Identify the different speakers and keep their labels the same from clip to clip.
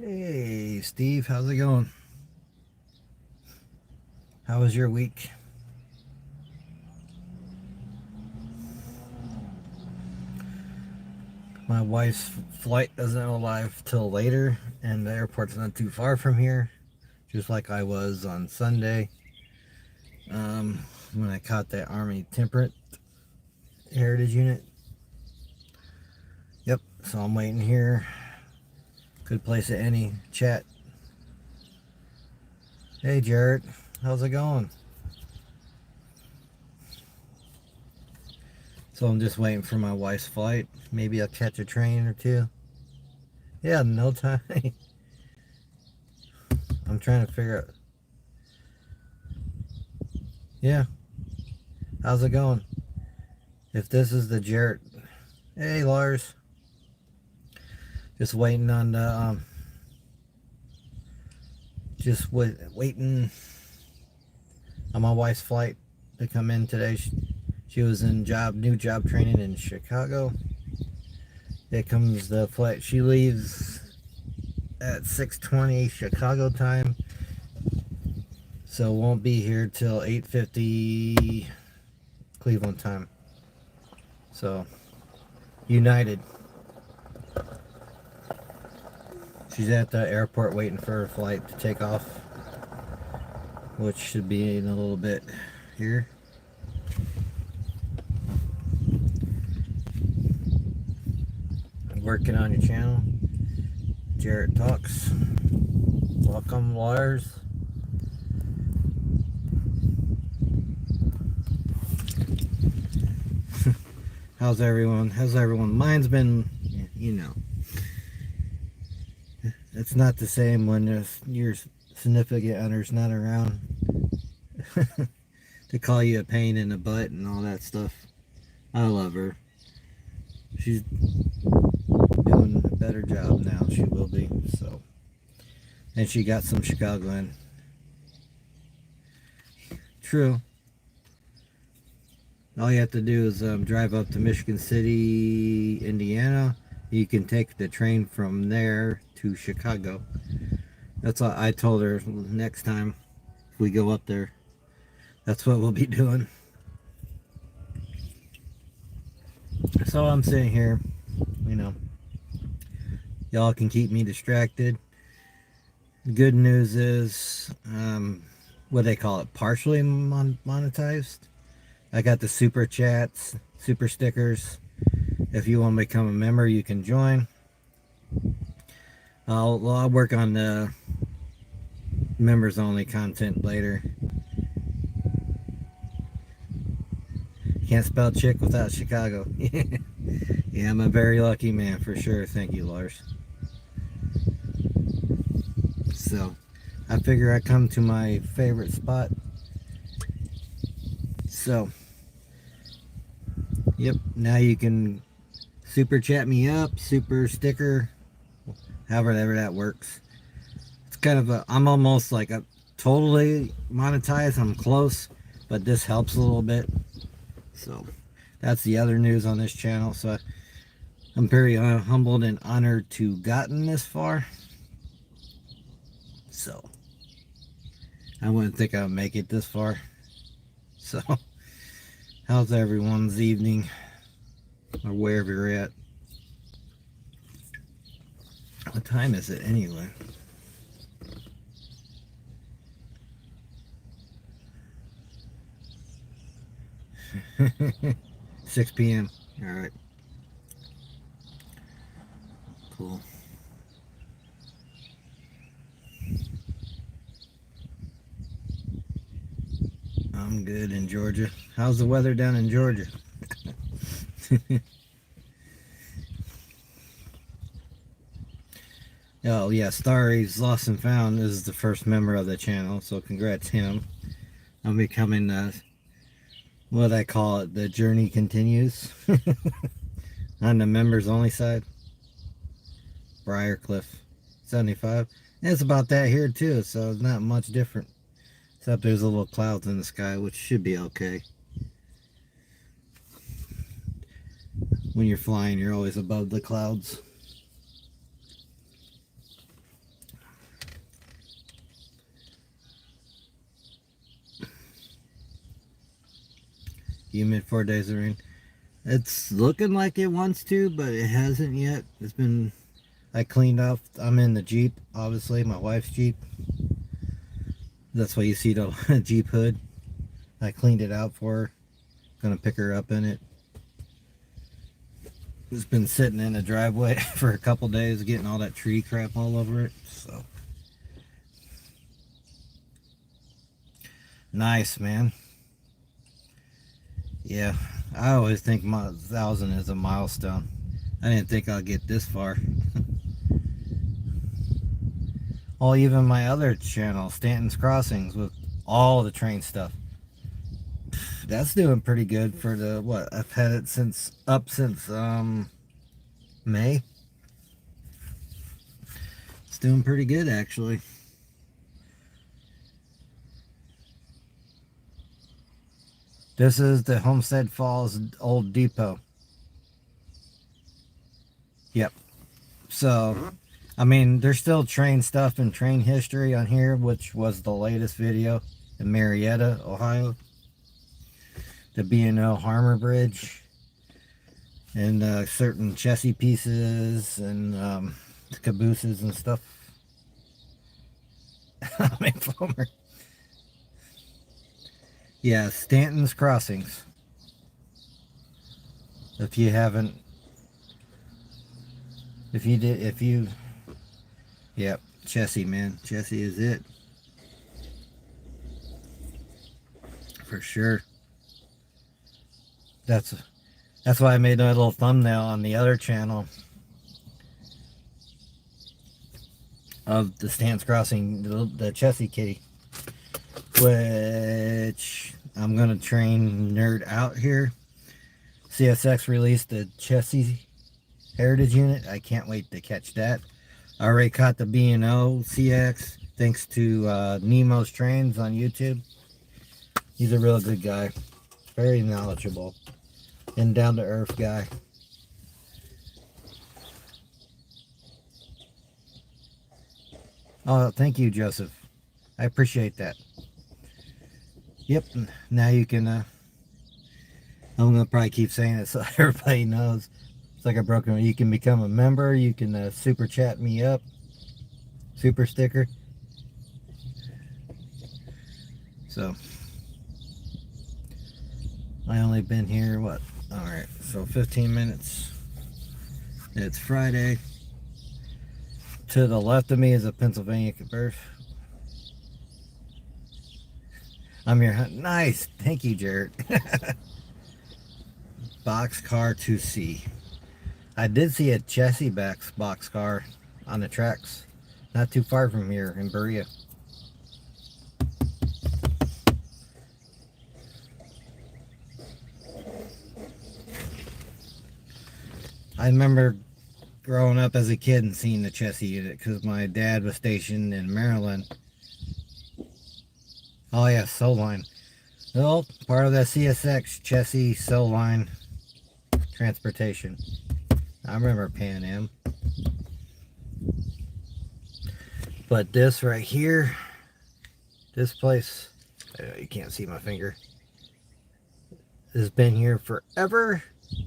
Speaker 1: Hey, Steve, how's it going? How was your week? My wife's flight doesn't arrive till later, and the airport's not too far from here, just like I was on Sunday when I caught that Army Temperate Heritage Unit. Yep, so I'm waiting here. Good place at any chat. Hey, Jared, how's it going? So I'm just waiting for my wife's flight. Maybe I'll catch a train or two. Yeah, no time. I'm trying to figure out. Yeah, how's it going? If this is the Jarrett, hey Lars, just waiting on the waiting on my wife's flight to come in today. She was in new job training in Chicago. It comes the flight. She leaves at 6:20 Chicago time, so won't be here till 8:50 Cleveland time. So United. She's at the airport waiting for her flight to take off, which should be in a little bit here. Working on your channel, Jarrett Talks. Welcome, Lars. How's everyone? Mine's been, you know, it's not the same when your significant other's not around to call you a pain in the butt and all that stuff. I love her. She's doing a better job now. She will be. So, and she got some Chicago in. True. All you have to do is drive up to Michigan City, Indiana. You can take the train from there to Chicago. That's what I told her next time if we go up there. That's what we'll be doing. So I'm sitting here, you know, y'all can keep me distracted. Good news is, what they call it, partially monetized. I got the super chats, super stickers. If you want to become a member, you can join. I'll work on the members only content later. Can't spell chick without Chicago. Yeah, I'm a very lucky man for sure. Thank you, Lars. So, I figure I come to my favorite spot. So, yep, now you can super chat me up, super sticker, however that works. It's kind of I'm almost like a totally monetized. I'm close, but this helps a little bit. So that's the other news on this channel. So I'm very humbled and honored to gotten this far. So I wouldn't think I would make it this far. So how's everyone's evening or wherever you're at? What time is it anyway? Six p.m. All right. Cool. I'm good in Georgia. How's the weather down in Georgia? Oh yeah, Starry's Lost and Found is the first member of the channel, so congrats him. I'm becoming what I call it, the journey continues on the members only side. Briarcliff 75. And it's about that here too, so it's not much different. Except there's a little clouds in the sky, which should be okay. When you're flying, you're always above the clouds. humid, 4 days of rain. It's looking like it wants to, but it hasn't yet. It's been, I cleaned off, I'm in the Jeep, obviously, my wife's Jeep. That's why you see the Jeep hood. I cleaned it out for her. Gonna pick her up in it. It's been sitting in the driveway for a couple days, getting all that tree crap all over it. So nice, man. Yeah, I always think 1,000 is a milestone. I didn't think I'd get this far. Oh, even my other channel, Stanton's Crossings, with all the train stuff. That's doing pretty good for the, what, I've had it since May. It's doing pretty good, actually. This is the Homestead Falls Old Depot. Yep. So, I mean, there's still train stuff and train history on here, which was the latest video in Marietta, Ohio. The B&O Harmer Bridge. And certain chassis pieces and cabooses and stuff. Yeah, Stanton's Crossings. If you haven't, yep, chassis, man. Chassis is it. For sure. That's why I made a little thumbnail on the other channel of the Stanton's Crossing, the chassis kitty, which I'm gonna train nerd out here. CSX released the chassis heritage unit. I can't wait to catch that. I already caught the B&O CX thanks to Nemo's Trains on YouTube. He's a real good guy, very knowledgeable and down-to-earth guy. Oh, thank you, Joseph. I appreciate that. Yep, now you can, I'm going to probably keep saying it so everybody knows. It's like a broken, you can become a member, you can super chat me up, super sticker. So, I only been here, what? Alright, so 15 minutes. It's Friday. To the left of me is a Pennsylvania converse. I'm your nice. Thank you, Jared. Boxcar 2C. I did see a chassis boxcar on the tracks, not too far from here in Berea. I remember growing up as a kid and seeing the chassis unit because my dad was stationed in Maryland. Oh yeah, Soul Line. Well, part of that CSX chassis Soul Line transportation. I remember Pan Am. But this right here, this place, you can't see my finger, has been here forever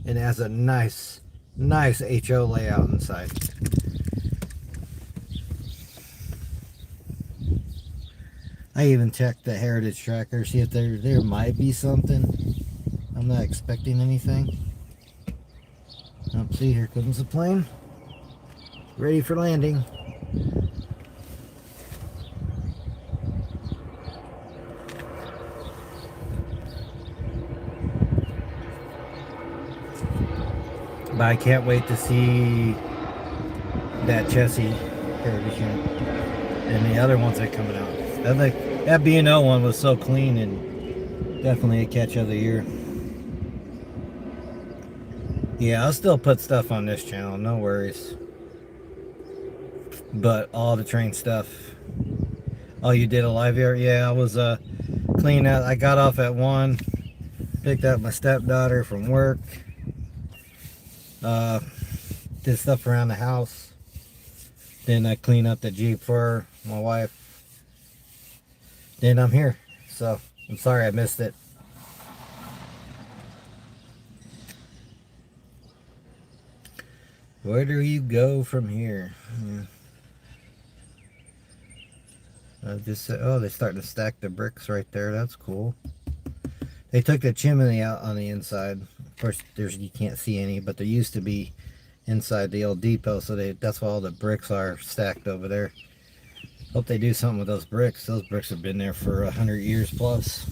Speaker 1: and has a nice HO layout inside. I even checked the heritage tracker, see if there might be something. I'm not expecting anything. Oh, see, here comes the plane. Ready for landing. But I can't wait to see that chassis heritage unit and the other ones that are coming out. That B&O one was so clean and definitely a catch of the year. Yeah, I'll still put stuff on this channel, no worries. But all the train stuff. Oh, you did a live here? Yeah, I was cleaning out. I got off at 1, picked up my stepdaughter from work. Did stuff around the house. Then I cleaned up the Jeep for my wife. Then I'm here. So, I'm sorry I missed it. Where do you go from here? Yeah. I just said, oh, they're starting to stack the bricks right there. That's cool. They took the chimney out on the inside. Of course, you can't see any, but there used to be inside the old depot, so that's why all the bricks are stacked over there. Hope they do something with those bricks. Those bricks have been there for 100 years plus.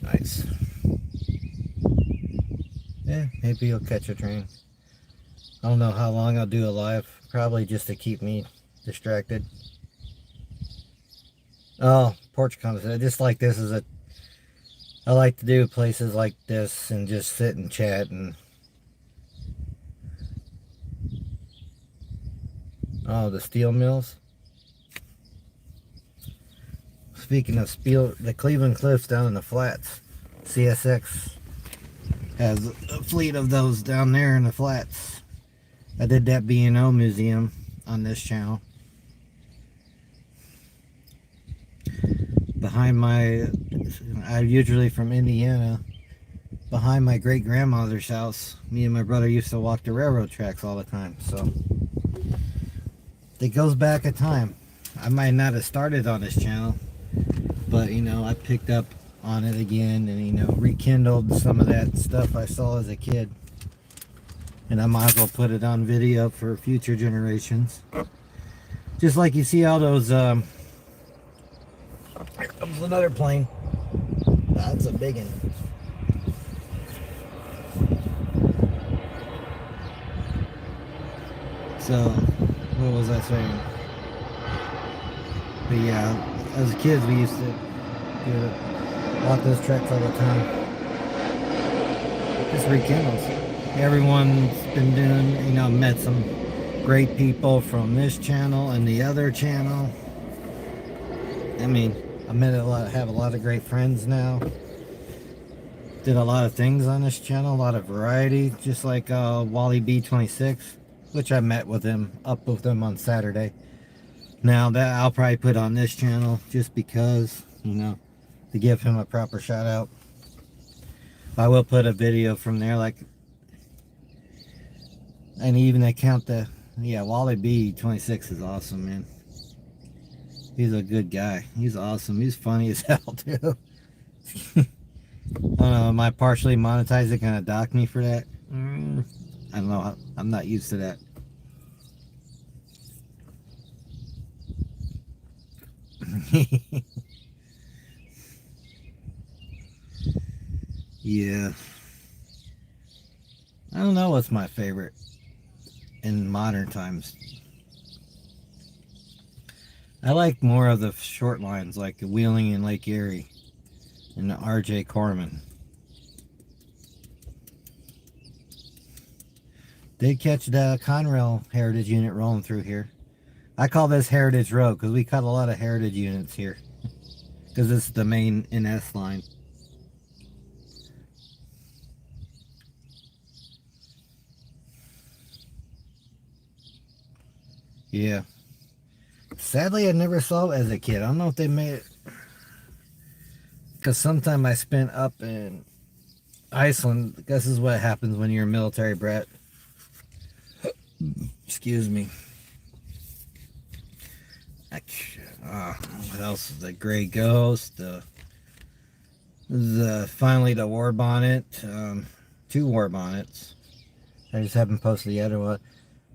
Speaker 1: Nice. Yeah, maybe you'll catch a train. I don't know how long I'll do a live. Probably just to keep me distracted. Oh, porch conversation. Just like this is I like to do places like this and just sit and chat and. Oh, the steel mills. Speaking of steel, the Cleveland Cliffs down in the flats, CSX has a fleet of those down there in the flats. I did that B&O museum on this channel. Behind I'm usually from Indiana. Behind my great grandmother's house, me and my brother used to walk the railroad tracks all the time. So it goes back a time. I might not have started on this channel, but you know, I picked up on it again and, you know, rekindled some of that stuff I saw as a kid. And I might as well put it on video for future generations. Just like you see all those, here comes another plane. That's a big one. So, what was I saying? But yeah, as kids we used to walk those tracks all the time. Just rekindles. Everyone's been doing, you know, met some great people from this channel and the other channel. I mean, I have a lot of great friends now. Did a lot of things on this channel, a lot of variety, just like Wally B26, which I met with him, up with him on Saturday. Now that I'll probably put on this channel just because, you know, to give him a proper shout out. I will put a video from there, like, and even account yeah, Wally B26 is awesome, man. He's a good guy. He's awesome. He's funny as hell, too. I don't know, am I partially monetized? It gonna dock me for that? I don't know. I'm not used to that. Yeah. I don't know what's my favorite in modern times. I like more of the short lines like Wheeling and Lake Erie and the R.J. Corman. Did catch the Conrail Heritage Unit rolling through here. I call this Heritage Road because we cut a lot of Heritage units here. Because this is the main NS line. Yeah. Sadly, I never saw it as a kid. I don't know if they made it. Because sometime I spent up in Iceland. This is what happens when you're a military brat. Excuse me. What else? The Gray Ghost. Finally the War Bonnet. 2 War Bonnets. I just haven't posted the other one.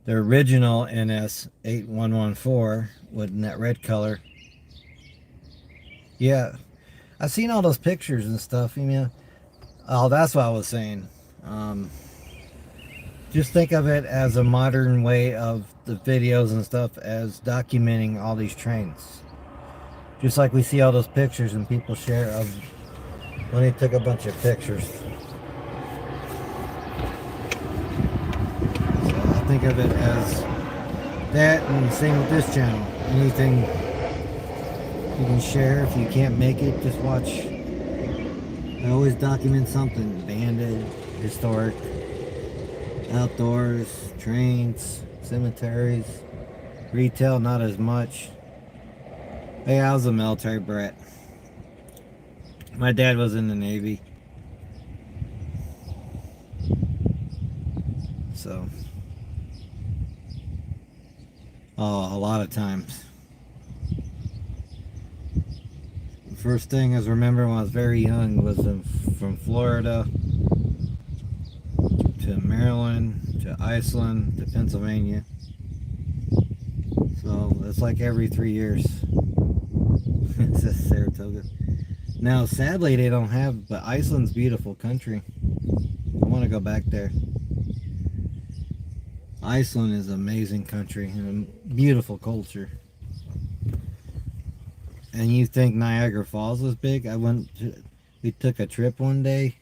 Speaker 1: The original NS 8114 with that red color. Yeah, I've seen all those pictures and stuff. You know, oh, that's what I was saying. Just think of it as a modern way of the videos and stuff as documenting all these trains. Just like we see all those pictures and people share of when they took a bunch of pictures. So I think of it as that, and same with this channel. Anything you can share. If you can't make it, just watch. I always document something. Banded, historic, outdoors, trains, cemeteries, retail, not as much. Hey, I was a military brat. My dad was in the Navy. So, oh, a lot of times. The first thing I remember when I was very young was from Florida to Maryland to Iceland to Pennsylvania. So it's like every 3 years. It says Saratoga. Now, sadly, they don't have, but Iceland's beautiful country. I want to go back there. Iceland is an amazing country and a beautiful culture. And you think Niagara Falls was big? We took a trip one day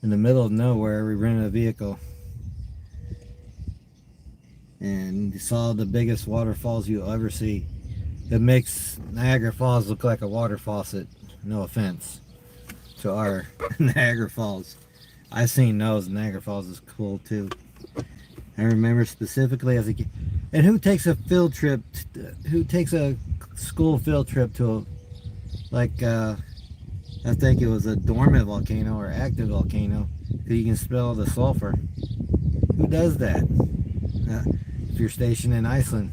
Speaker 1: in the middle of nowhere. We rented a vehicle and saw the biggest waterfalls you'll ever see. It makes Niagara Falls look like a water faucet. No offense to our Niagara Falls. I've seen those. Niagara Falls is cool too. I remember specifically as a kid. And who takes a field trip? Who takes a school field trip to I think it was a dormant volcano or active volcano, because you can smell the sulfur. Who does that? If you're stationed in Iceland.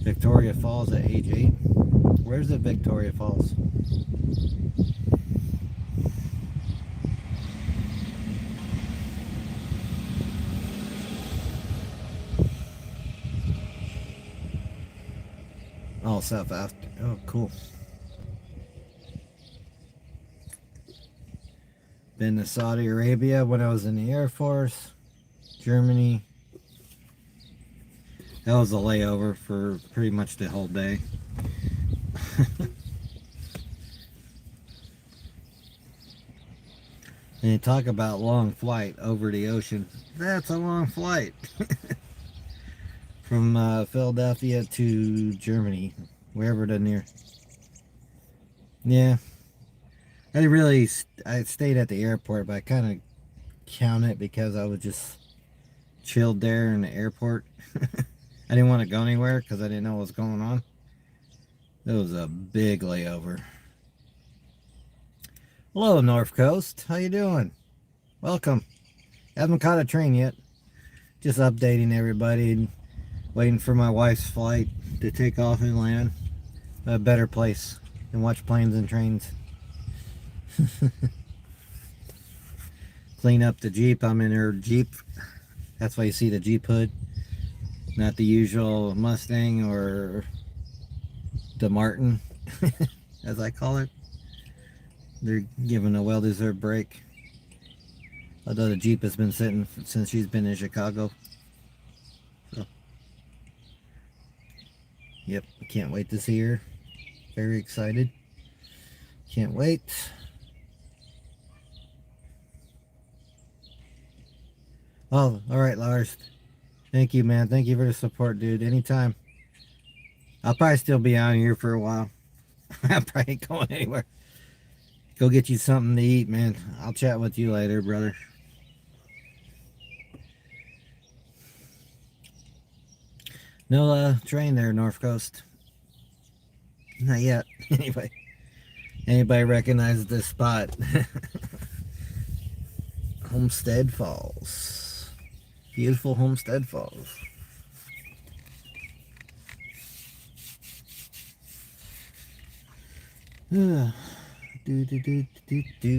Speaker 1: Victoria Falls at age 8. Where's the Victoria Falls? Oh, South Africa. Oh, cool. Been to Saudi Arabia when I was in the Air Force. Germany. That was a layover for pretty much the whole day. And you talk about long flight over the ocean. That's a long flight. From Philadelphia to Germany, wherever the near. Yeah. I stayed at the airport, but I kind of count it because I was just chilled there in the airport. I didn't want to go anywhere because I didn't know what was going on. It was a big layover. Hello, North Coast. How you doing? Welcome. Haven't caught a train yet. Just updating everybody and waiting for my wife's flight to take off and land. A better place than watch planes and trains. Clean up the Jeep. I'm in her Jeep. That's why you see the Jeep hood. Not the usual Mustang or the Martin, as I call it. They're giving a well-deserved break. Although the Jeep has been sitting since she's been in Chicago. So, yep, can't wait to see her. Very excited. Can't wait. Oh, alright, Lars. Thank you, man. Thank you for the support, dude. Anytime. I'll probably still be out here for a while. I'm probably ain't going anywhere. Go get you something to eat, man. I'll chat with you later, brother. No train there, North Coast. Not yet. Anyway. Anybody recognize this spot? Homestead Falls. Beautiful Homestead Falls. Do.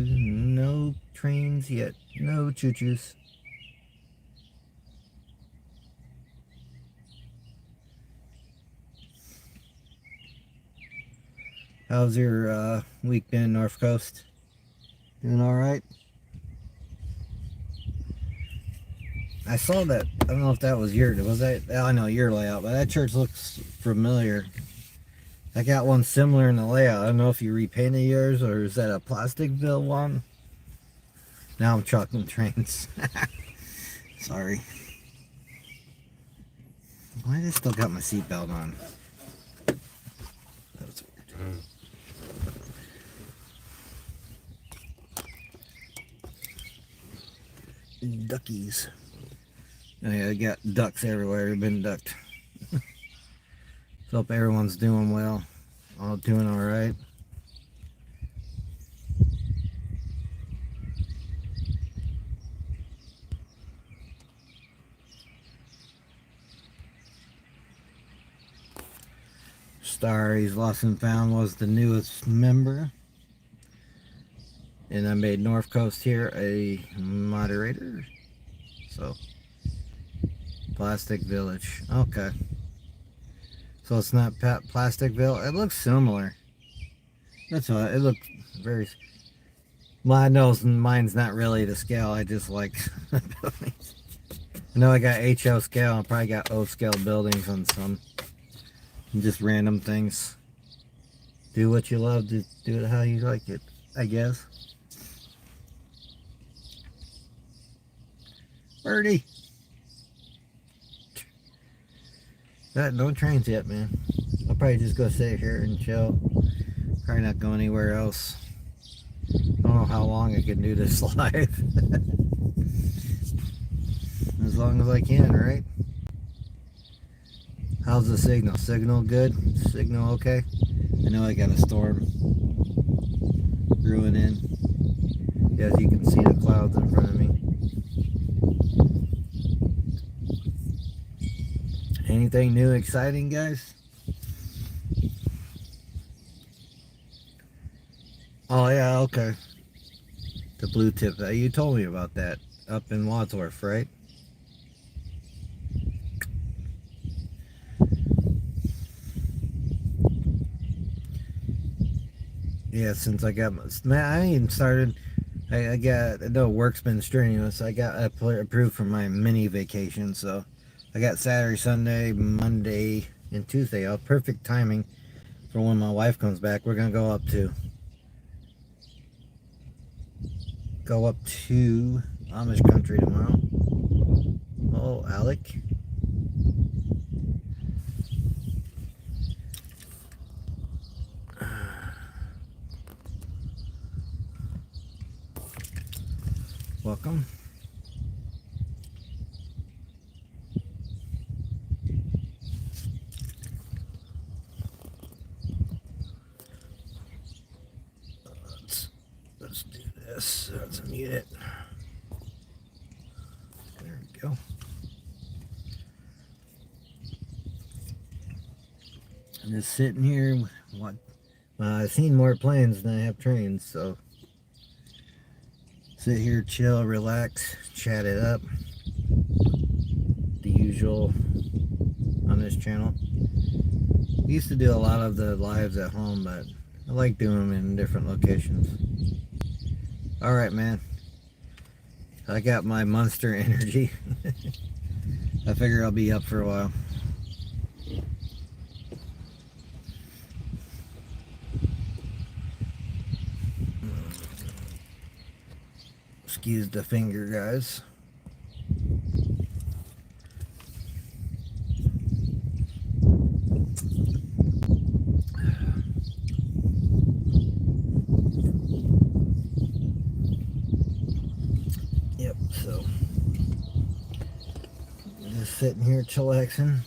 Speaker 1: No trains yet. No choo-choos. How's your week been, North Coast? Doing all right? I saw that. I don't know if that was that? I know your layout, but that church looks familiar. I got one similar in the layout. I don't know if you repainted yours or is that a Plasticville one? Now I'm trucking trains. Sorry. Why did I still got my seatbelt on? That was weird. Duckies. Oh yeah, I got ducks everywhere. They've been ducked. So hope everyone's doing well. All doing all right. Starry's Lost and Found was the newest member. And I made North Coast here a moderator. So, Plastic Village. Okay. So it's not Plasticville. It looks similar. That's why it looks very. Well, I know mine's not really the scale. I just like buildings. I know I got HO scale. I probably got O scale buildings on some. And just random things. Do what you love. Do it how you like it, I guess. Birdie. No trains yet, man. I'll probably just go sit here and chill. Probably not go anywhere else. I don't know how long I can do this live. As long as I can, right? How's the signal? Signal good? Signal okay? I know I got a storm brewing in. As you can see the clouds in front of me. Anything new exciting, guys? Oh yeah, okay. The blue tip. You told me about that up in Wadsworth, right? Yeah, since I got man, I even started. I got, no, work's been strenuous. I got approved for my mini vacation, so I got Saturday, Sunday, Monday, and Tuesday off. Perfect timing for when my wife comes back. We're gonna go up to Amish country tomorrow. Oh, Alec. Welcome. Let's do this. Let's mute it. There we go. I'm just sitting here. I've seen more planes than I have trains, so sit here, chill, relax, chat it up. The usual on this channel. I used to do a lot of the lives at home, but I like doing them in different locations. Alright, man. I got my Monster energy. I figure I'll be up for a while. Excuse the finger, guys. Yep, so just sitting here chillaxing.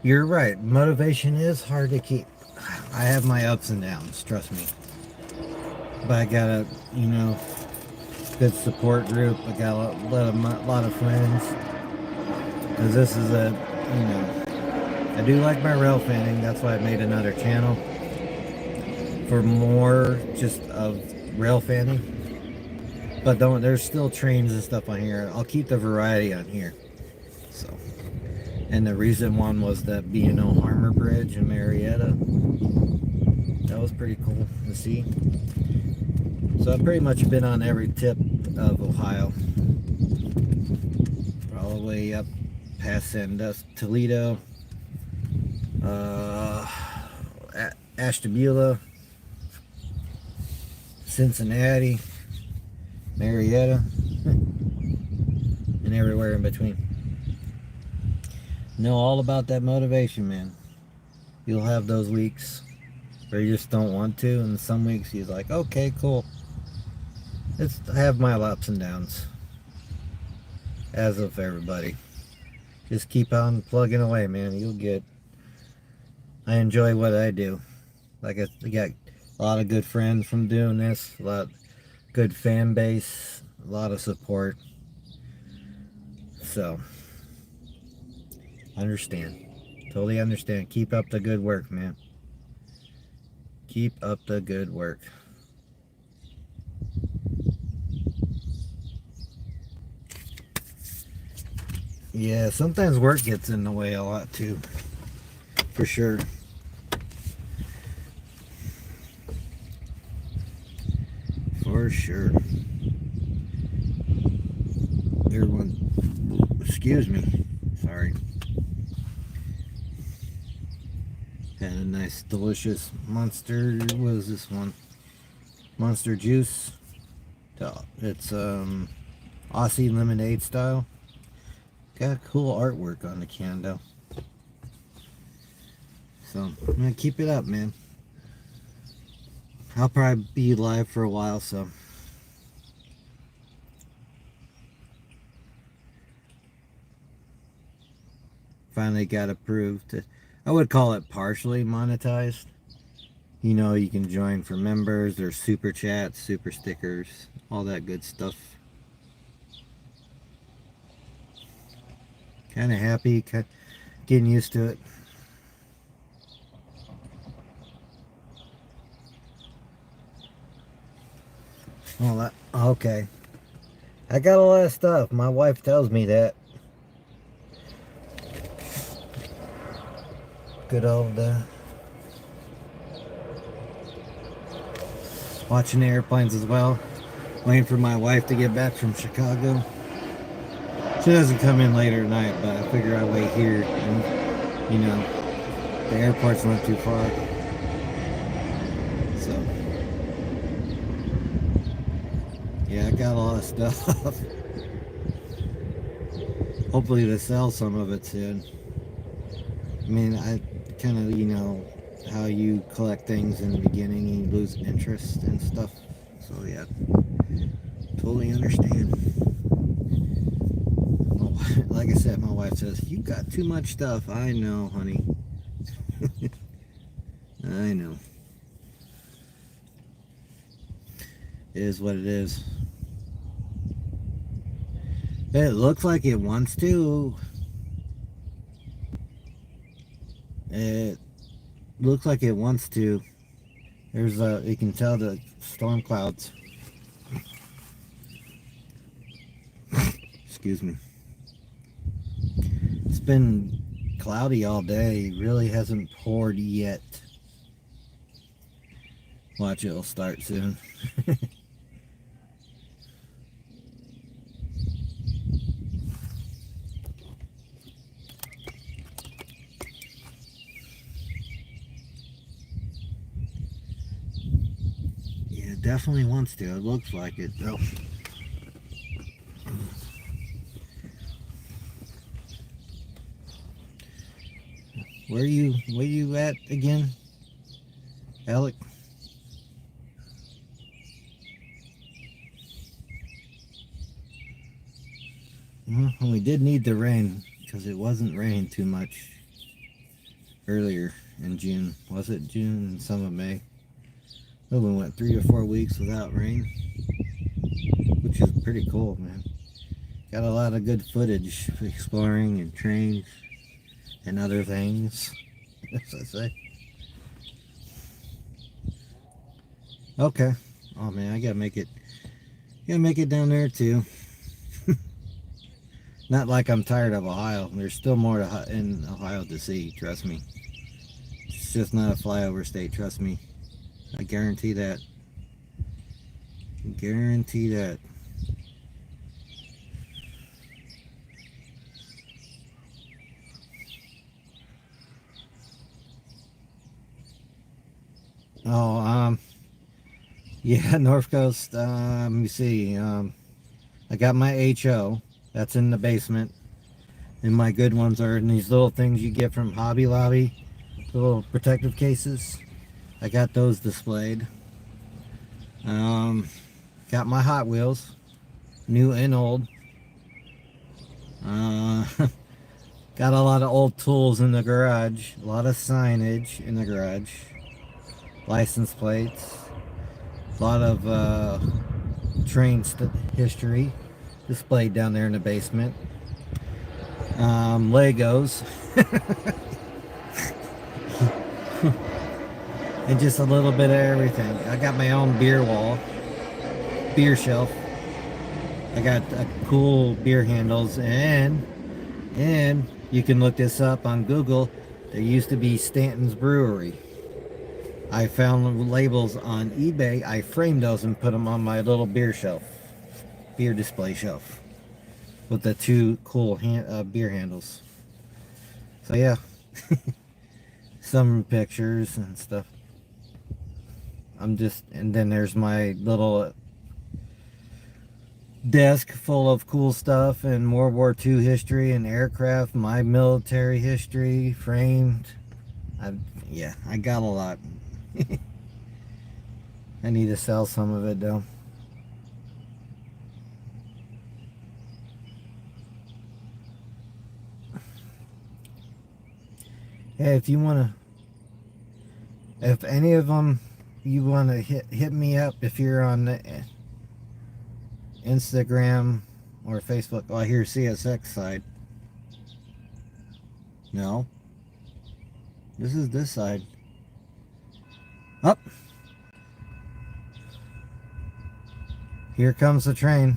Speaker 1: You're right. Motivation is hard to keep. I have my ups and downs, trust me. But I got a, good support group. I got a lot of friends. Because this is I do like my rail fanning. That's why I made another channel. For more just of rail fanning. But there's still trains and stuff on here. I'll keep the variety on here. So. And the recent one was that B&O Harmer Bridge in Marietta. That was pretty cool to see. So I've pretty much been on every tip of Ohio. All the way up past Sandusky, Toledo, Ashtabula, Cincinnati, Marietta, and everywhere in between. Know all about that motivation, man. You'll have those weeks where you just don't want to, and some weeks you're like, okay, cool. I have my ups and downs, as of everybody. Just keep on plugging away, man. I enjoy what I do. I got a lot of good friends from doing this, a lot of good fan base, lot of support. So, understand. Totally understand. Keep up the good work, man. Keep up the good work. Yeah, sometimes work gets in the way a lot too. For sure. For sure. Everyone, excuse me. Sorry. Had a nice, delicious Monster. What is this one? Monster juice. It's Aussie lemonade style. Got cool artwork on the can though. So I'm gonna keep it up, man. I'll probably be live for a while, so finally got approved. I would call it partially monetized. You know, you can join for members. There's super chats, super stickers, all that good stuff. Kind of happy, getting used to it. Well, okay. I got a lot of stuff. My wife tells me that. Good old watching the airplanes as well. Waiting for my wife to get back from Chicago. She doesn't come in later tonight, but I figure I wait here. And, you know, the airport's not too far. So, yeah, I got a lot of stuff. Hopefully to sell some of it soon. I mean, I kind of, you know, how you collect things in the beginning and you lose interest and stuff. So, yeah, totally understand. Like I said, my wife says, you got too much stuff. I know, honey. I know. It is what it is. It looks like it wants to. It looks like it wants to. There's you can tell the storm clouds. Excuse me. It's been cloudy all day. Really hasn't poured yet. Watch, it'll start soon. Yeah, it definitely wants to. It looks like it though. Where you at again, Alec? Well, we did need the rain because it wasn't raining too much earlier in June. Was it June and some of May? Well, we went 3 or 4 weeks without rain, which is pretty cool, man. Got a lot of good footage of exploring and trains and other things, as I say. Okay. Oh man, I gotta make it. Gotta make it down there too. Not like I'm tired of Ohio. There's still more in Ohio to see. Trust me. It's just not a flyover state. Trust me. I guarantee that. Guarantee that. Oh, yeah, North Coast. Let me see. I got my HO. That's in the basement. And my good ones are in these little things you get from Hobby Lobby. The little protective cases. I got those displayed. Got my Hot Wheels. New and old. Got a lot of old tools in the garage. A lot of signage in the garage. License plates. A lot of train history displayed down there in the basement. Legos. And just a little bit of everything. I got my own beer wall, beer shelf. I got cool beer handles, and you can look this up on Google. There used to be Stanton's Brewery. I found labels on eBay. I framed those and put them on my little beer shelf, beer display shelf, with the two cool beer handles. So yeah, some pictures and stuff. And then there's my little desk full of cool stuff and World War II history and aircraft, my military history framed. Yeah, I got a lot. I need to sell some of it though. Hey, if you want to, if any of them you want to hit me up, if you're on the Instagram or Facebook. Oh, I hear CSX side. No. This is this side. Up. Here comes the train.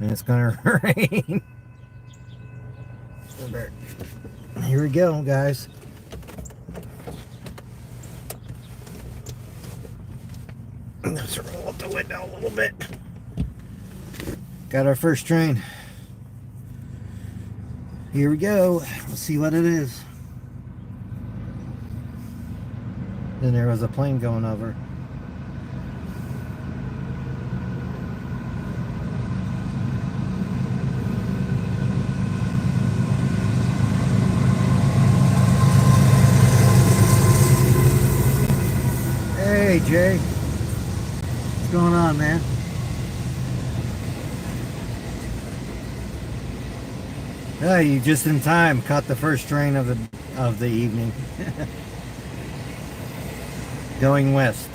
Speaker 1: And it's gonna rain. Here we go, guys. Let's roll up the window a little bit. Got our first train. Here we go. Let's see what it is. Then there was a plane going over. Hey, Jay. What's going on, man? Yeah, you just in time caught the first train of the evening. Going west.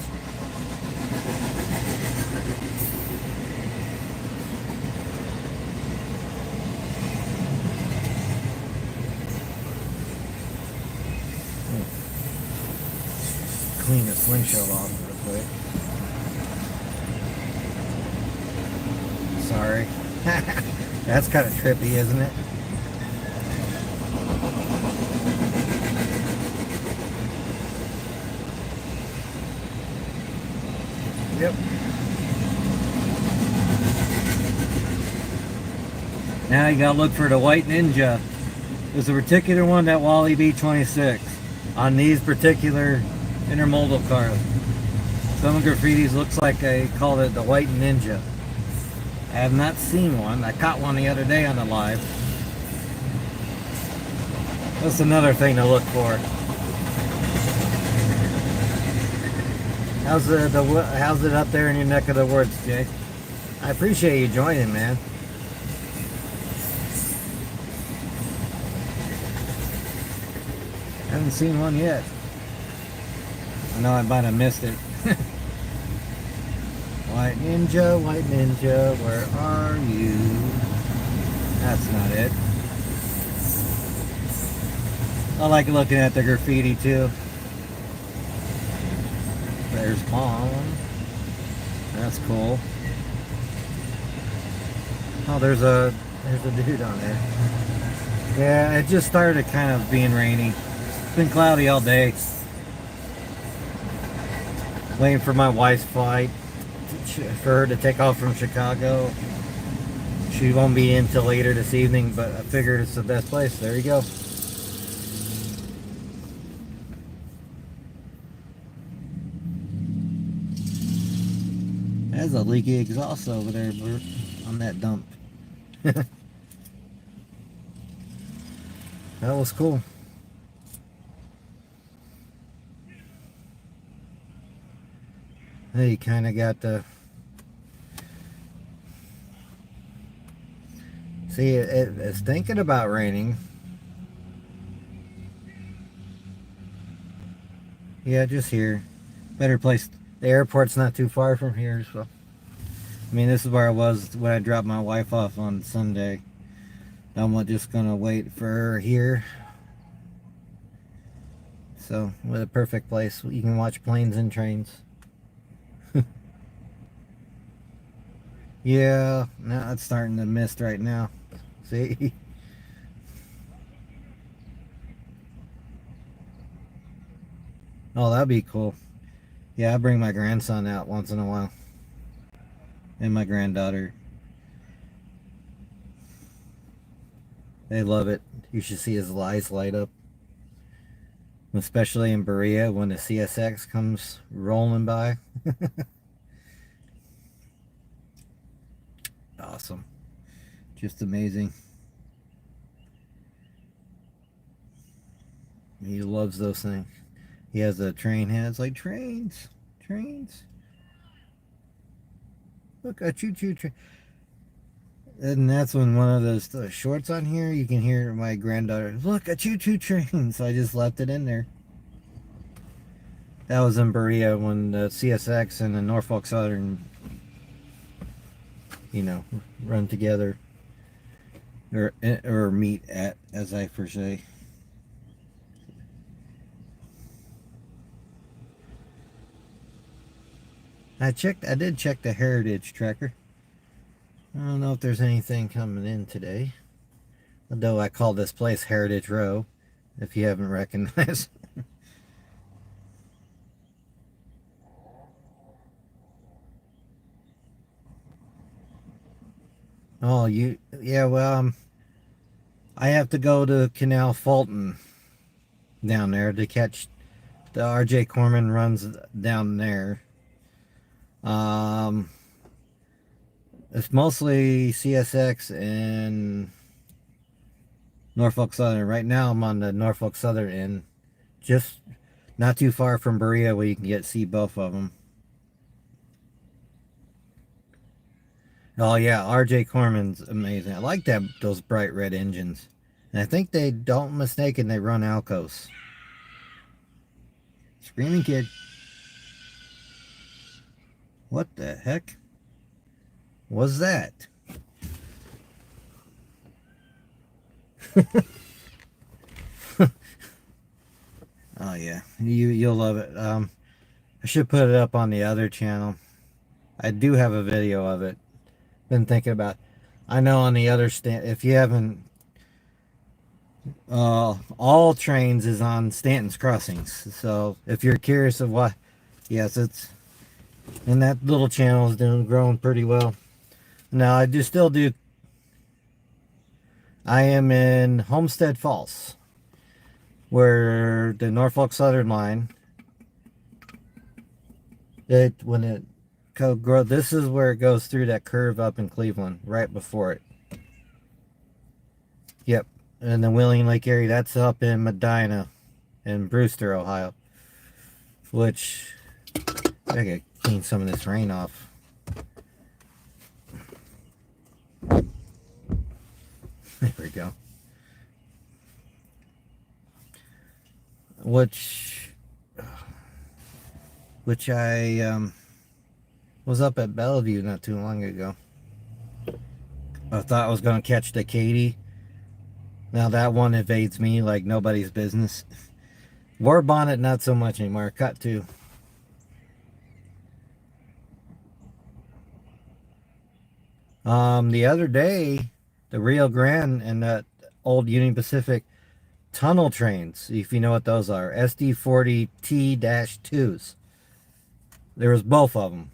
Speaker 1: Clean the slingshot off real quick. Sorry. That's kind of trippy, isn't it? Yep. Now you gotta look for the white ninja. There's a particular one that Wally B26 on these particular intermodal cars. Some graffitis looks like they called it the white ninja. I have not seen one. I caught one the other day on the live. That's another thing to look for. How's it up there in your neck of the woods, Jay? I appreciate you joining, man. Haven't seen one yet. I know I might have missed it. White ninja, where are you? That's not it. I like looking at the graffiti too. There's Mom. That's cool. Oh, there's a dude on there. Yeah, it just started kind of being rainy. It's been cloudy all day. Waiting for my wife's flight for her to take off from Chicago. She won't be in till later this evening, but I figured it's the best place. There you go. There's a leaky exhaust over there on that dump. That was cool. Hey, you kind of got the... See, it's thinking about raining. Yeah, just here. Better place. The airport's not too far from here, so... I mean, this is where I was when I dropped my wife off on Sunday. I'm just gonna wait for her here. So, what a perfect place. You can watch planes and trains. Yeah, now it's starting to mist right now. See? Oh, that'd be cool. Yeah, I bring my grandson out once in a while. And my granddaughter. They love it. You should see his eyes light up. Especially in Berea when the CSX comes rolling by. Awesome. Just amazing. He loves those things. He has a train head. It's like, trains. Trains. Look, a choo-choo train. And that's when one of those shorts on here, you can hear my granddaughter, look, a choo-choo train. So I just left it in there. That was in Berea when the CSX and the Norfolk Southern, run together. Or meet at, as I foresay. I did check the heritage tracker. I don't know if there's anything coming in today. Although I call this place Heritage Row, if you haven't recognized. Oh, yeah, well, I have to go to Canal Fulton down there to catch the RJ Corman runs down there. It's mostly CSX and Norfolk Southern. Right now I'm on the Norfolk Southern end, just not too far from Berea where you can see both of them. Oh yeah, RJ Corman's amazing. I like those bright red engines. And I think they don't mistaken they run Alcos. Screaming kid. What the heck was that? Oh yeah, you'll love it. I should put it up on the other channel. I do have a video of it. Been thinking about. I know on the other stand, if you haven't, all trains is on Stanton's Crossings. So if you're curious of what, yes, it's, and that little channel is growing pretty well. Now I still do. I am in Homestead Falls, where the Norfolk Southern line. This is where it goes through that curve up in Cleveland, right before it. Yep, and the Wheeling Lake area, that's up in Medina, in Brewster, Ohio. Which I gotta clean some of this rain off. There we go. Which I was up at Bellevue not too long ago. I thought I was gonna catch the Katy. Now that one evades me like nobody's business. War Bonnet not so much anymore. Cut to. The other day, the Rio Grande and that old Union Pacific tunnel trains, if you know what those are, SD40T-2s. There was both of them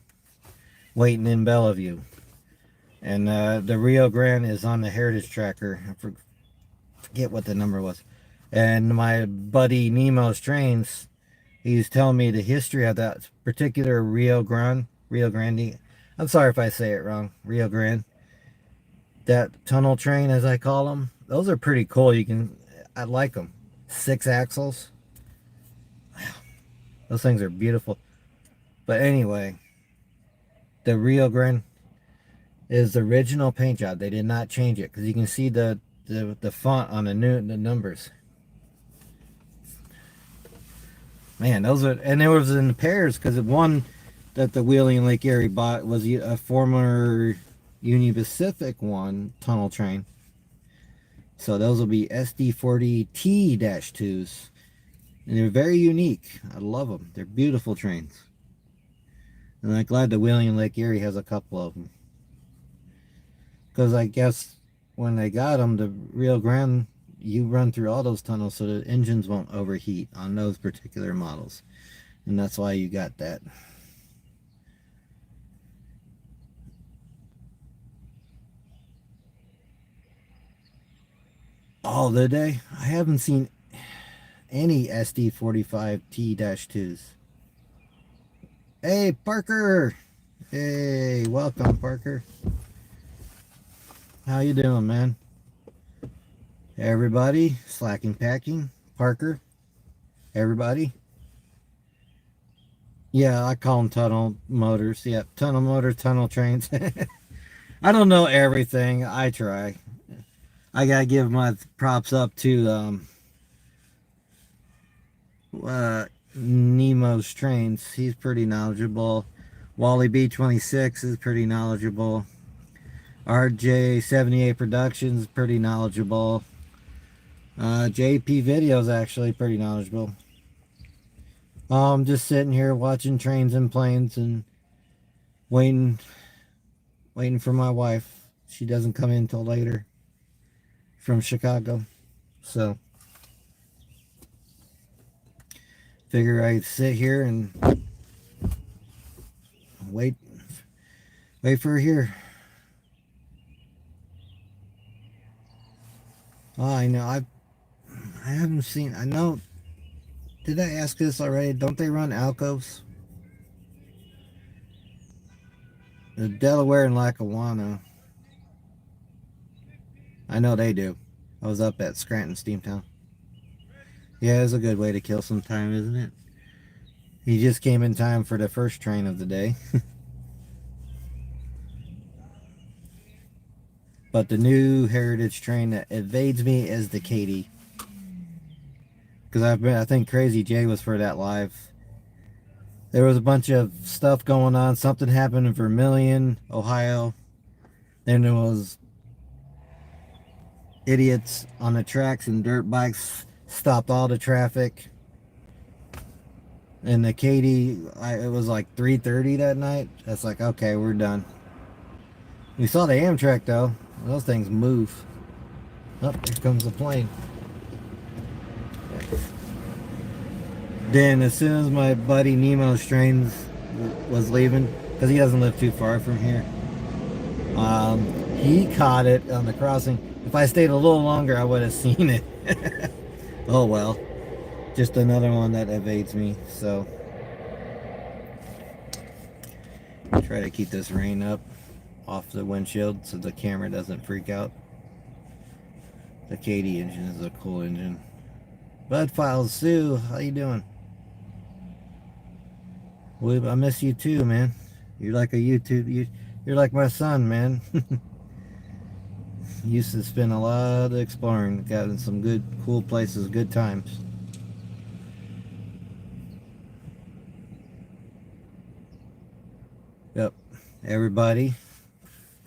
Speaker 1: waiting in Bellevue. And the Rio Grande is on the Heritage Tracker. I forget what the number was. And my buddy Nemo's Trains, he was telling me the history of that particular Rio Grande. I'm sorry if I say it wrong. Rio Grande. That tunnel train, as I call them. Those are pretty cool. I like them. 6 axles. Wow. Those things are beautiful. But anyway, the Rio Grande is the original paint job. They did not change it because you can see the font on the numbers. Man, those are, and it was in pairs because one that the Wheeling and Lake Erie bought was a former Union Pacific one tunnel train. So those will be SD40T-2s. And they're very unique. I love them. They're beautiful trains. And I'm glad the Wheeling and Lake Erie has a couple of them. Because I guess when they got them, the Rio Grande, you run through all those tunnels so the engines won't overheat on those particular models. And that's why you got that. Oh, did they? I haven't seen any SD45T-2s. Hey, Parker! Hey, welcome, Parker. How you doing, man? Everybody, slacking, packing. Parker, everybody. Yeah, I call them tunnel motors. Yeah, tunnel motor, tunnel trains. I don't know everything. I try. I gotta give my props up to Nemo's Trains. He's pretty knowledgeable. Wally B26 is pretty knowledgeable. RJ78 Productions is pretty knowledgeable. JP Video's actually pretty knowledgeable. I'm just sitting here watching trains and planes and waiting for my wife. She doesn't come in till later from Chicago. So figure I'd sit here and wait for her here. Oh, I know. I haven't seen. I know. Did I ask this already? Don't they run alcoves? The Delaware and Lackawanna. I know they do. I was up at Scranton Steamtown. Yeah, it's a good way to kill some time, isn't it? He just came in time for the first train of the day. But the new heritage train that evades me is the Katy. Because I think Crazy J was for that live. There was a bunch of stuff going on. Something happened in Vermilion, Ohio. Then there was idiots on the tracks and dirt bikes stopped all the traffic. And the Katy, it was like 3:30 that night. That's like, okay, we're done. We saw the Amtrak though. Those things move. Oh, here comes the plane. Then as soon as my buddy Nemo's Trains was leaving, because he doesn't live too far from here, he caught it on the crossing. If I stayed a little longer, I would have seen it. Oh well. Just another one that evades me, so try to keep this rain up off the windshield so the camera doesn't freak out. The Katy engine is a cool engine. Bud Files Sue, how you doing? Well, I miss you too, man. You're like a YouTube. You're like my son, man. Used to spend a lot of exploring, got in some good, cool places, good times. Yep, everybody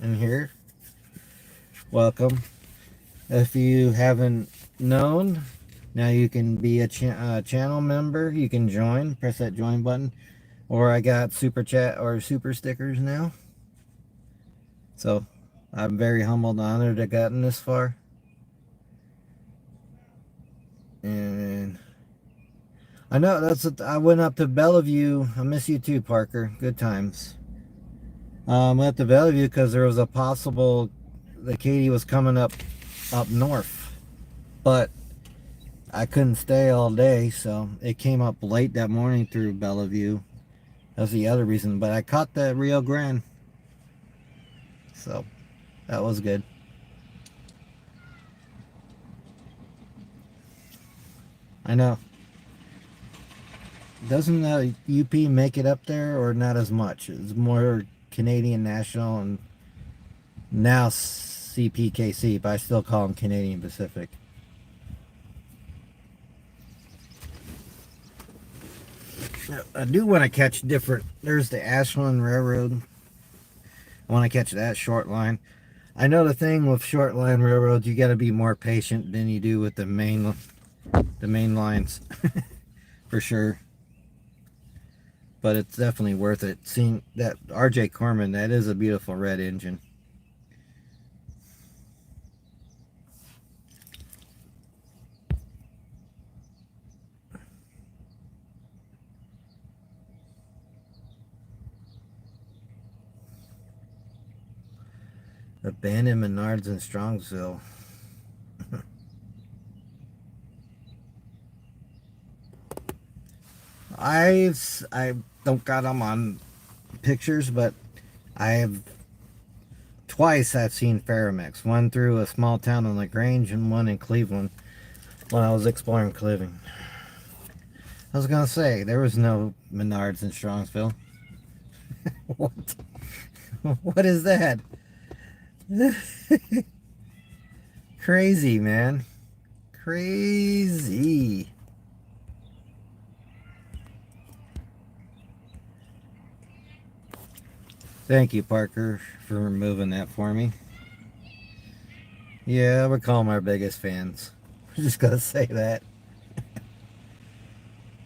Speaker 1: in here, welcome. If you haven't known, now you can be a channel member. You can join, press that join button. Or I got super chat or super stickers now. So I'm very humbled and honored to have gotten this far. And I know I went up to Bellevue. I miss you too, Parker. Good times. Went to Bellevue because there was a possible the Katy was coming up north, but I couldn't stay all day, so it came up late that morning through Bellevue. That's the other reason, but I caught the Rio Grande, so that was good. I know. Doesn't UP make it up there, or not as much? It's more Canadian National and now CPKC, but I still call them Canadian Pacific. I do want to catch different. There's the Ashland Railroad. I want to catch that short line. I know the thing with short line railroads, you got to be more patient than you do with the main lines, for sure. But it's definitely worth it. Seeing that RJ Corman, that is a beautiful red engine. Abandoned Menards in Strongsville. I don't got them on pictures, but I've seen Ferromex. One through a small town in LaGrange and one in Cleveland when I was exploring Cleveland. I was gonna say there was no Menards in Strongsville. What? What is that? Crazy, man. Crazy. Thank you, Parker, for removing that for me. Yeah, we're calling our biggest fans. I'm just gonna say that.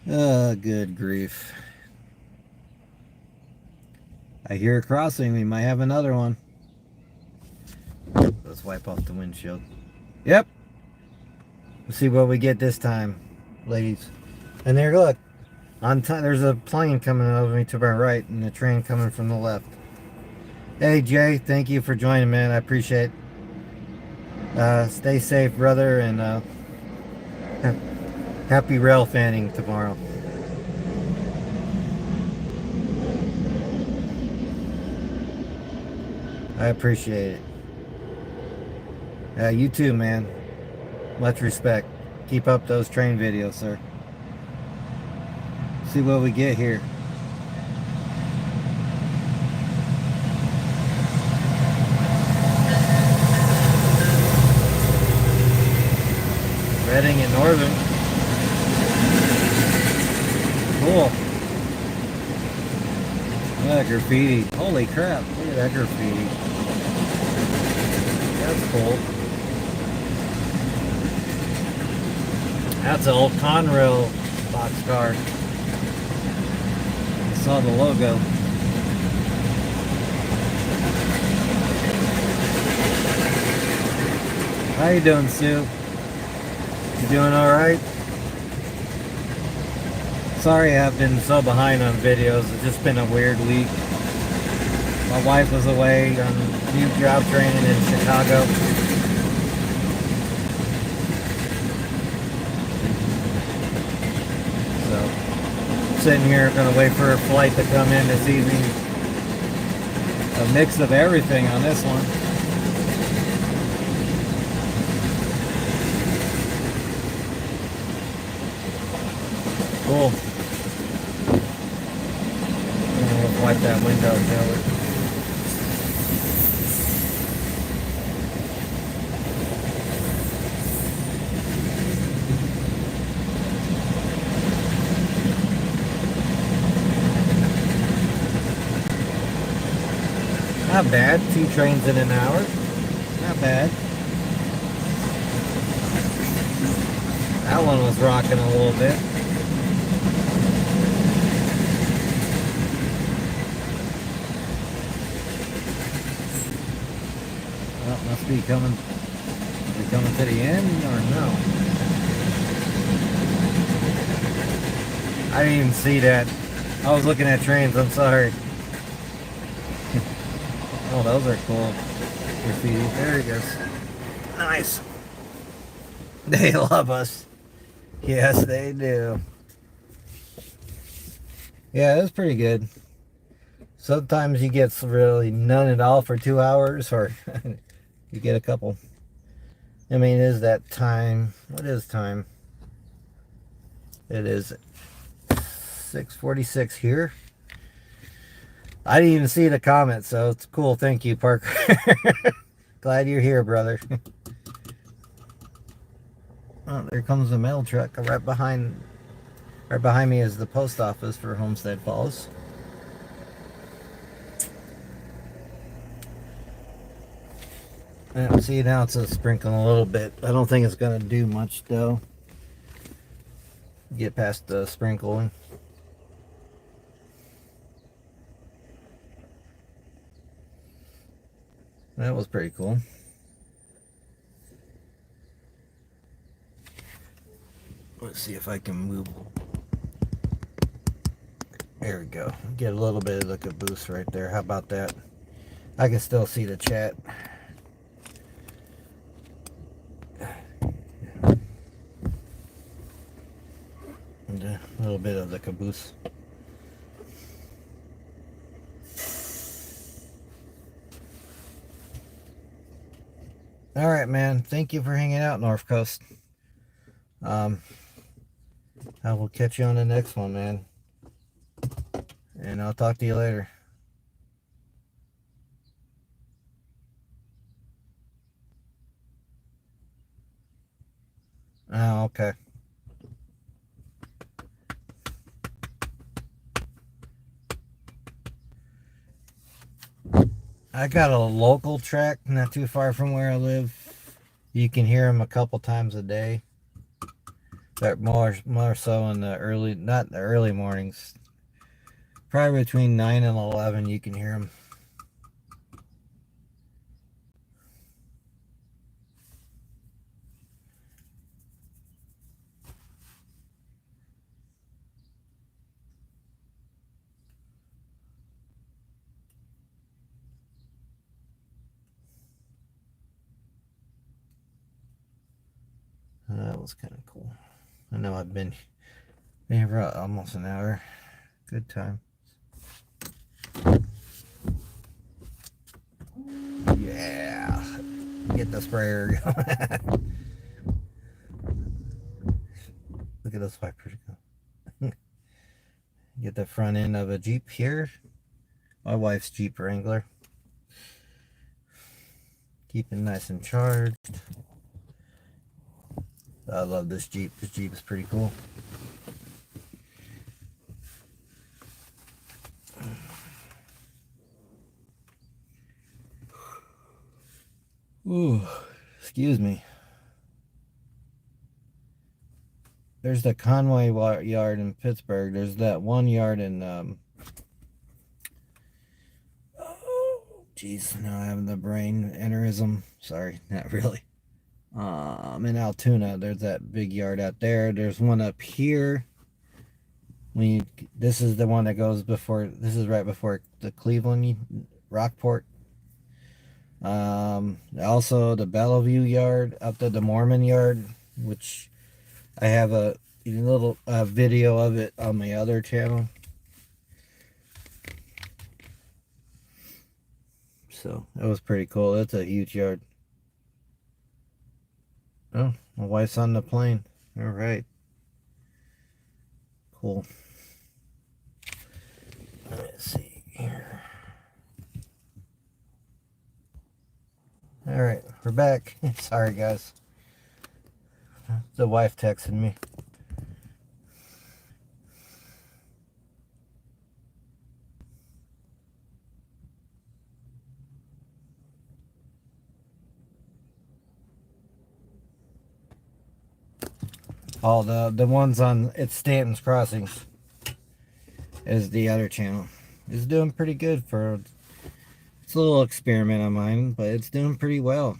Speaker 1: Oh, good grief. I hear a crossing. We might have another one. Let's wipe off the windshield. Yep. Let's see what we get this time, ladies. And there, look. On time, there's a plane coming over me to my right and a train coming from the left. Hey, Jay. Thank you for joining, man. I appreciate it. Stay safe, brother, and happy rail fanning tomorrow. I appreciate it. You too, man. Much respect. Keep up those train videos, sir. See what we get here. Reading and Northern. Cool. Look at that graffiti. Holy crap. Look at that graffiti. That's cool. That's an old Conrail boxcar. I saw the logo. How you doing, Sue? You doing alright? Sorry I've been so behind on videos. It's just been a weird week. My wife was away on new job training in Chicago. So, sitting here, gonna wait for a flight to come in this evening. A mix of everything on this one. Cool. We'll wipe that window, shall we? Not bad. 2 trains in an hour. Not bad. That one was rocking a little bit. Well, must be coming. Are we coming to the end or no? I didn't even see that. I was looking at trains. I'm sorry. Oh, those are cool. Graffiti. There he goes. Nice. They love us. Yes, they do. Yeah, it was pretty good. Sometimes you get really none at all for 2 hours, or you get a couple. I mean, is that time? What is time? It is 6:46 here. I didn't even see the comment, so it's cool. Thank you, Parker. Glad you're here, brother. Oh, there comes the mail truck right behind Right behind me is the post office for Homestead Falls. And see, now it's sprinkling a little bit. I don't think it's going to do much though. Get past the sprinkling. That was pretty cool. Let's see if I can move. There we go. Get a little bit of the caboose right there. How about that? I can still see the chat. And a little bit of the caboose. All right, man. Thank you for hanging out, North Coast. I will catch you on the next one, man. And I'll talk to you later. Oh, okay. I got a local track not too far from where I live. You can hear them a couple times a day. But more so in the early, not the early mornings. Probably between 9 and 11 you can hear them. That was kind of cool. I know I've been here for almost an hour. Good time. Yeah. Get the sprayer going. Look at those wipers go. Get the front end of a Jeep here. My wife's Jeep Wrangler. Keep it nice and charged. I love this Jeep. This Jeep is pretty cool. Ooh, excuse me. There's the Conway yard in Pittsburgh. There's that one yard in, oh, geez, now I have the brain aneurysm. Sorry, not really. In Altoona, there's that big yard out there. There's one up here. This is the one that goes before, this is right before the Cleveland, Rockport. Also the Bellevue yard, up to the Mormon yard, which I have a little video of it on my other channel. So that was pretty cool. That's a huge yard. Oh, my wife's on the plane. All right. Cool. Let's see here. All right, we're back. Sorry, guys. The wife texted me. All the ones on it's Stanton's Crossings is the other channel. It's doing pretty good for, it's a little experiment of mine, but it's doing pretty well.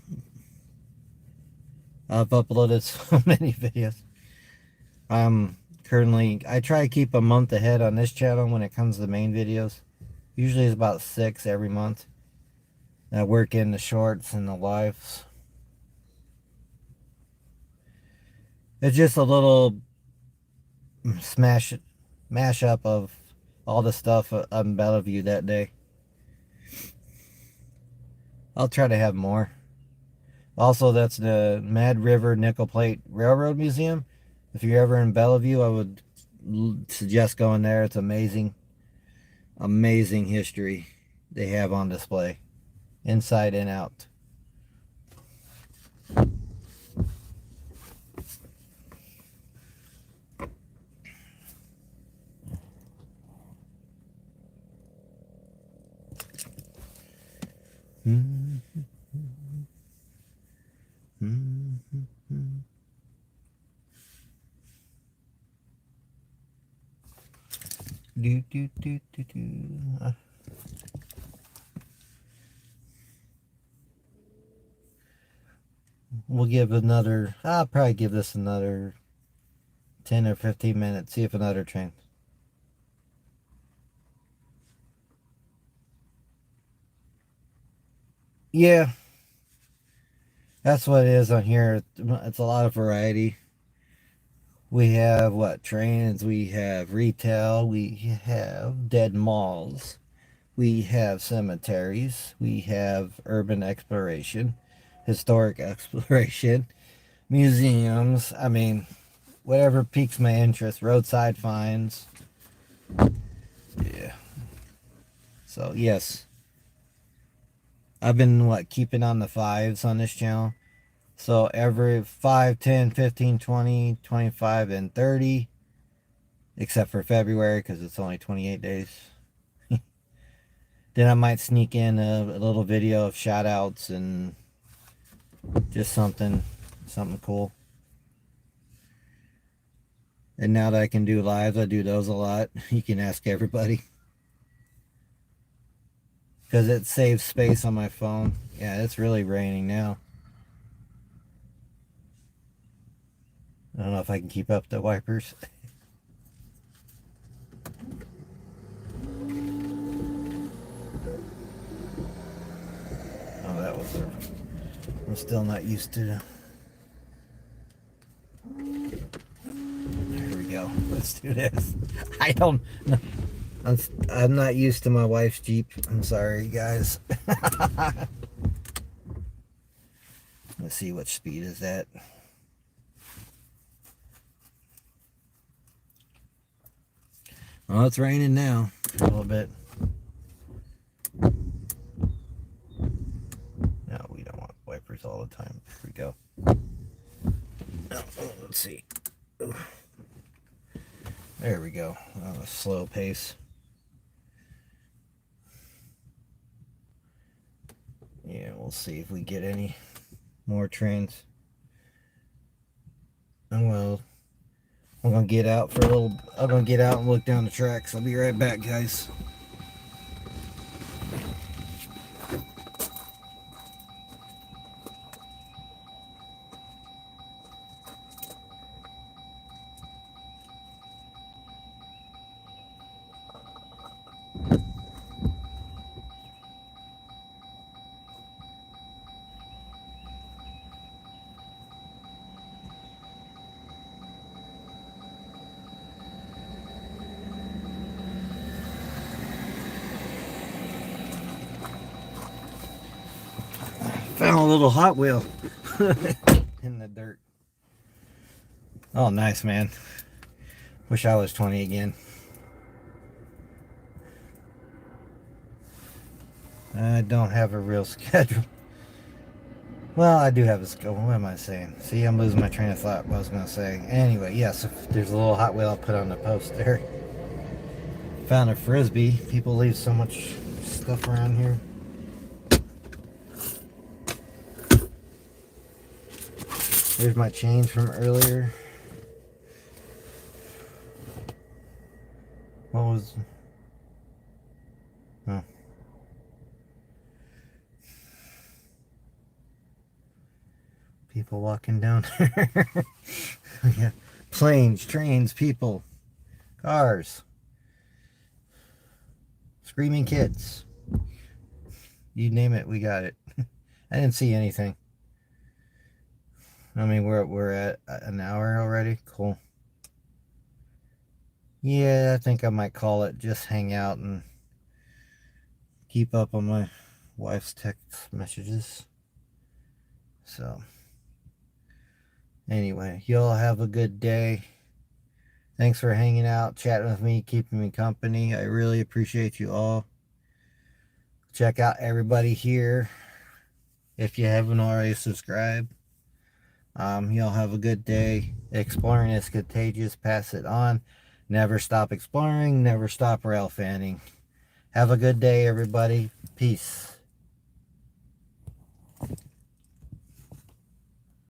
Speaker 1: I've uploaded so many videos. Currently, I try to keep a month ahead on this channel when it comes to main videos. Usually it's about 6 every month. I work in the shorts and the lives. It's just a little mash up of all the stuff on Bellevue that day. I'll try to have more. Also, that's the Mad River Nickel Plate Railroad Museum. If you're ever in Bellevue, I would suggest going there. It's amazing. Amazing history they have on display, inside and out. Mm-hmm. Do, do, do, do, do. We'll give another, I'll probably give this another 10 or 15 minutes, see if another train. Yeah, that's what it is on here. It's a lot of variety. We have what? Trains, we have retail, we have dead malls, we have cemeteries, we have urban exploration, historic exploration, museums. I mean, whatever piques my interest, roadside finds. Yeah. So, yes, I've been keeping on the fives on this channel. So every 5, 10, 15, 20, 25, and 30, except for February because it's only 28 days. Then I might sneak in a little video of shout outs and just something cool. And now that I can do lives, I do those a lot. You can ask everybody. Because it saves space on my phone. Yeah, it's really raining now. I don't know if I can keep up the wipers. Oh, that was I'm still not used to. Here we go. Let's do this. I don't know. I'm not used to my wife's Jeep. I'm sorry, guys. Let's see what speed is that. Well, it's raining now a little bit. No, we don't want wipers all the time. Here we go. Oh, let's see. There we go. On a slow pace. Yeah, we'll see if we get any more trains. Oh well. I'm gonna get out for a little. I'm gonna get out and look down the tracks. I'll be right back, guys. Found a little Hot Wheel in the dirt. Oh, nice, man. Wish I was 20 again. I don't have a real schedule. Well, I do have a schedule. What am I saying? See, I'm losing my train of thought. What I was going to say. Anyway, yes, if there's a little Hot Wheel I'll put on the post there. Found a Frisbee. People leave so much stuff around here. There's my change from earlier. What was... Oh. People walking down there. Yeah. Planes, trains, people, cars, screaming kids. You name it, we got it. I didn't see anything. I mean, we're at an hour already. Cool. Yeah, I think I might call it. Just hang out and keep up on my wife's text messages. So, anyway, y'all have a good day. Thanks for hanging out, chatting with me, keeping me company. I really appreciate you all. Check out everybody here if you haven't already subscribed. Y'all have a good day. Exploring is contagious. Pass it on. Never stop exploring. Never stop rail fanning. Have a good day, everybody. Peace.